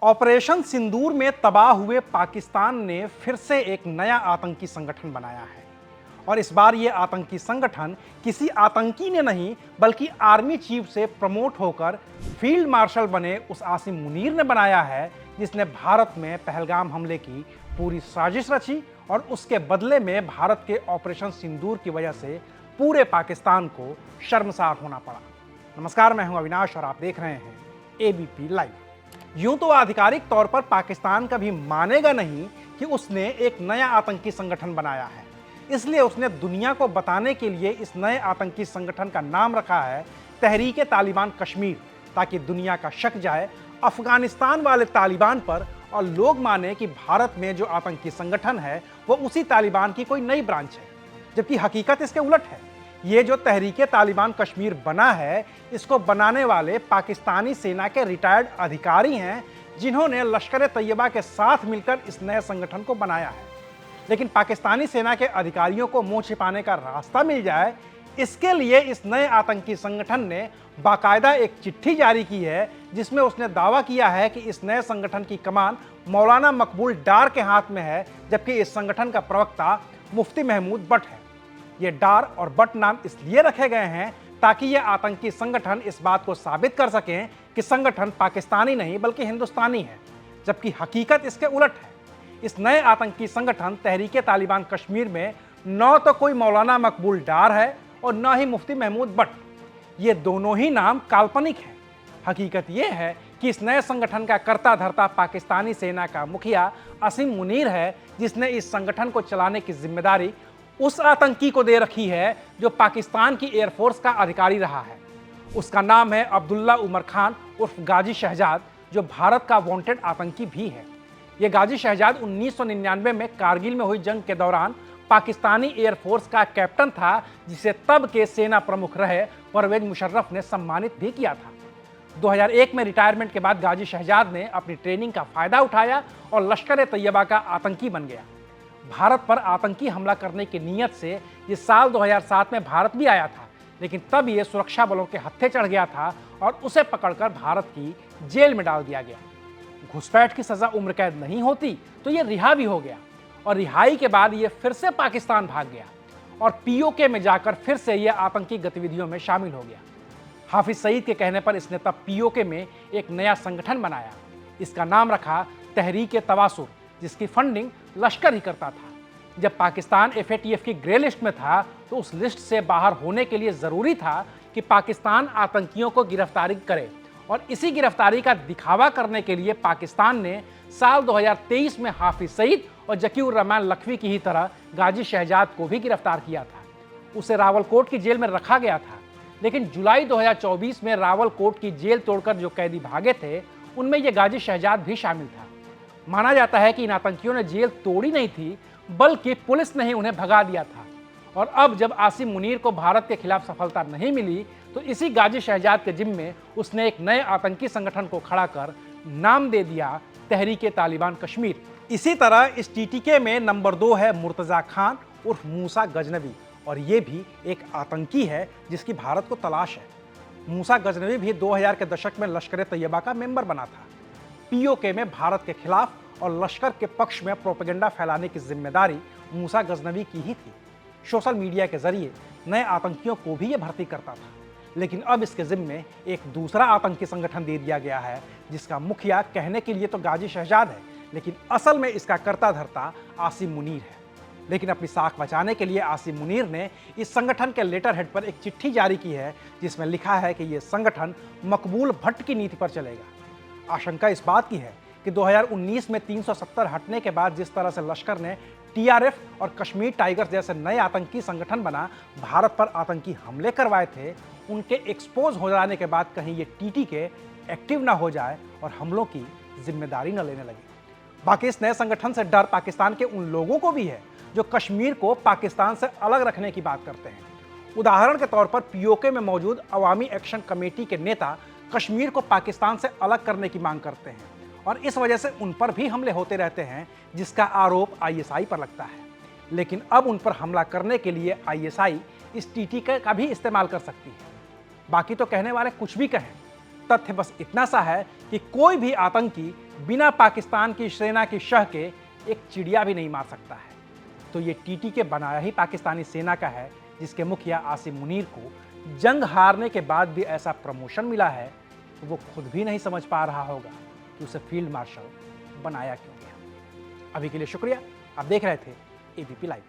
Operation सिंदूर में तबाह हुए पाकिस्तान ने फिर से एक नया आतंकी संगठन बनाया है। और इस बार ये आतंकी संगठन किसी आतंकी ने नहीं बल्कि आर्मी चीफ से प्रमोट होकर फील्ड मार्शल बने उस आसिम मुनीर ने बनाया है, जिसने भारत में पहलगाम हमले की पूरी साजिश रची और उसके बदले में भारत के ऑपरेशन सिंदूर की वजह से पूरे पाकिस्तान को शर्मसार होना पड़ा। नमस्कार, मैं हूं अविनाश और आप देख रहे हैं एबीपी लाइव। यूं तो आधिकारिक तौर पर पाकिस्तान कभी मानेगा नहीं कि उसने एक नया आतंकी संगठन बनाया है, इसलिए उसने दुनिया को बताने के लिए इस नए आतंकी संगठन का नाम रखा है तहरीक तालिबान कश्मीर, ताकि दुनिया का शक जाए अफगानिस्तान वाले तालिबान पर और लोग माने कि भारत में जो आतंकी संगठन है वो उसी तालिबान की कोई नई ब्रांच है, जबकि हकीकत इसके उलट है। ये जो तहरीक तालिबान कश्मीर बना है, इसको बनाने वाले पाकिस्तानी सेना के रिटायर्ड अधिकारी हैं, जिन्होंने लश्कर तैयबा के साथ मिलकर इस नए संगठन को बनाया है। लेकिन पाकिस्तानी सेना के अधिकारियों को मुंह छिपाने का रास्ता मिल जाए, इसके लिए इस नए आतंकी संगठन ने बाकायदा एक चिट्ठी जारी की है, जिसमें उसने दावा किया है कि इस नए संगठन की कमान मौलाना मकबूल डार के हाथ में है, जबकि इस संगठन का प्रवक्ता मुफ्ती महमूद बट है। ये डार और बट नाम इसलिए रखे गए हैं ताकि ये आतंकी संगठन इस बात को साबित कर सकें कि संगठन पाकिस्तानी नहीं बल्कि हिंदुस्तानी है, जबकि हकीकत इसके उलट है। इस नए आतंकी संगठन तहरीक तालिबान कश्मीर में न तो कोई मौलाना मकबूल डार है और न ही मुफ्ती महमूद बट। ये दोनों ही नाम काल्पनिक हैं। हकीकत ये है कि इस नए संगठन का कर्ता धर्ता पाकिस्तानी सेना का मुखिया आसिम मुनीर है, जिसने इस संगठन को चलाने की जिम्मेदारी उस आतंकी को दे रखी है जो पाकिस्तान की एयरफोर्स का अधिकारी रहा है। उसका नाम है अब्दुल्ला उमर खान उर्फ गाजी शहजाद, जो भारत का वांटेड आतंकी भी है। यह गाजी शहजाद 1999 में कारगिल में हुई जंग के दौरान पाकिस्तानी एयरफोर्स का कैप्टन था, जिसे तब के सेना प्रमुख रहे परवेज मुशर्रफ ने सम्मानित भी किया था। 2001 में रिटायरमेंट के बाद गाजी शहजाद ने अपनी ट्रेनिंग का फायदा उठाया और लश्कर तैयबा का आतंकी बन गया। भारत पर आतंकी हमला करने की नीयत से ये साल 2007 में भारत भी आया था, लेकिन तब ये सुरक्षा बलों के हत्थे चढ़ गया था और उसे पकड़कर भारत की जेल में डाल दिया गया। घुसपैठ की सजा उम्र कैद नहीं होती तो ये रिहा भी हो गया, और रिहाई के बाद ये फिर से पाकिस्तान भाग गया और पीओके में जाकर फिर से ये आतंकी गतिविधियों में शामिल हो गया। हाफिज सईद के कहने पर इसने तब पीओके में एक नया संगठन बनाया। इसका नाम रखा तहरीक तवासुर, जिसकी फंडिंग लश्कर ही करता था। जब पाकिस्तान एफएटीएफ की ग्रे लिस्ट में था तो उस लिस्ट से बाहर होने के लिए ज़रूरी था कि पाकिस्तान आतंकियों को गिरफ्तारी करे, और इसी गिरफ्तारी का दिखावा करने के लिए पाकिस्तान ने साल 2023 में हाफिज सईद और जकीउर रहमान लखवी की ही तरह गाजी शहजाद को भी गिरफ्तार किया था। उसे रावलकोट की जेल में रखा गया था, लेकिन जुलाई 2024 में रावलकोट की जेल तोड़कर जो कैदी भागे थे, उनमें यह गाजी शहजाद भी शामिल था। माना जाता है कि इन आतंकियों ने जेल तोड़ी नहीं थी, बल्कि पुलिस ने ही उन्हें भगा दिया था। और अब जब आसिम मुनीर को भारत के खिलाफ सफलता नहीं मिली तो इसी गाजी शहजाद के जिम्मे उसने एक नए आतंकी संगठन को खड़ा कर नाम दे दिया तहरीक तालिबान कश्मीर। इसी तरह इस टीटीके में नंबर 2 है मुर्तजा खान उर्फ मूसा गजनवी, और ये भी एक आतंकी है जिसकी भारत को तलाश है। मूसा गजनवी भी 2000 के दशक में लश्कर तैयबा का मेंबर बना था। पीओके में भारत के खिलाफ और लश्कर के पक्ष में प्रोपेगेंडा फैलाने की जिम्मेदारी मूसा गजनवी की ही थी। सोशल मीडिया के जरिए नए आतंकियों को भी ये भर्ती करता था, लेकिन अब इसके जिम्मे एक दूसरा आतंकी संगठन दे दिया गया है, जिसका मुखिया कहने के लिए तो गाजी शहजाद है, लेकिन असल में इसका कर्ता धर्ता आसिम मुनीर है। लेकिन अपनी साख बचाने के लिए आसिम मुनीर ने इस संगठन के लेटर हेड पर एक चिट्ठी जारी की है, जिसमें लिखा है कि यह संगठन मकबूल भट्ट की नीति पर चलेगा। आशंका इस बात की है कि 2019 में 370 हटने के बाद जिस तरह से लश्कर ने टीआरएफ और कश्मीर टाइगर्स जैसे नए आतंकी संगठन बना भारत पर आतंकी हमले करवाए थे, उनके एक्सपोज हो जाने के बाद कहीं ये टीटीके एक्टिव ना हो जाए और हमलों की जिम्मेदारी न लेने लगे। बाकी इस नए संगठन से डर पाकिस्तान के उन लोगों को भी है जो कश्मीर को पाकिस्तान से अलग रखने की बात करते हैं। उदाहरण के तौर पर पीओके में मौजूद अवामी एक्शन कमेटी के नेता कश्मीर को पाकिस्तान से अलग करने की मांग करते हैं, और इस वजह से उन पर भी हमले होते रहते हैं, जिसका आरोप आईएसआई पर लगता है। लेकिन अब उन पर हमला करने के लिए आईएसआई इस टीटीके का भी इस्तेमाल कर सकती है। बाकी तो कहने वाले कुछ भी कहें, तथ्य बस इतना सा है कि कोई भी आतंकी बिना पाकिस्तान की सेना की शह के एक चिड़िया भी नहीं मार सकता है। तो ये टीटी के बनाया ही पाकिस्तानी सेना का है, जिसके मुखिया आसिम मुनीर को जंग हारने के बाद भी ऐसा प्रमोशन मिला है, तो वो खुद भी नहीं समझ पा रहा होगा कि उसे फील्ड मार्शल बनाया क्यों गया। अभी के लिए शुक्रिया। आप देख रहे थे एबीपी लाइव।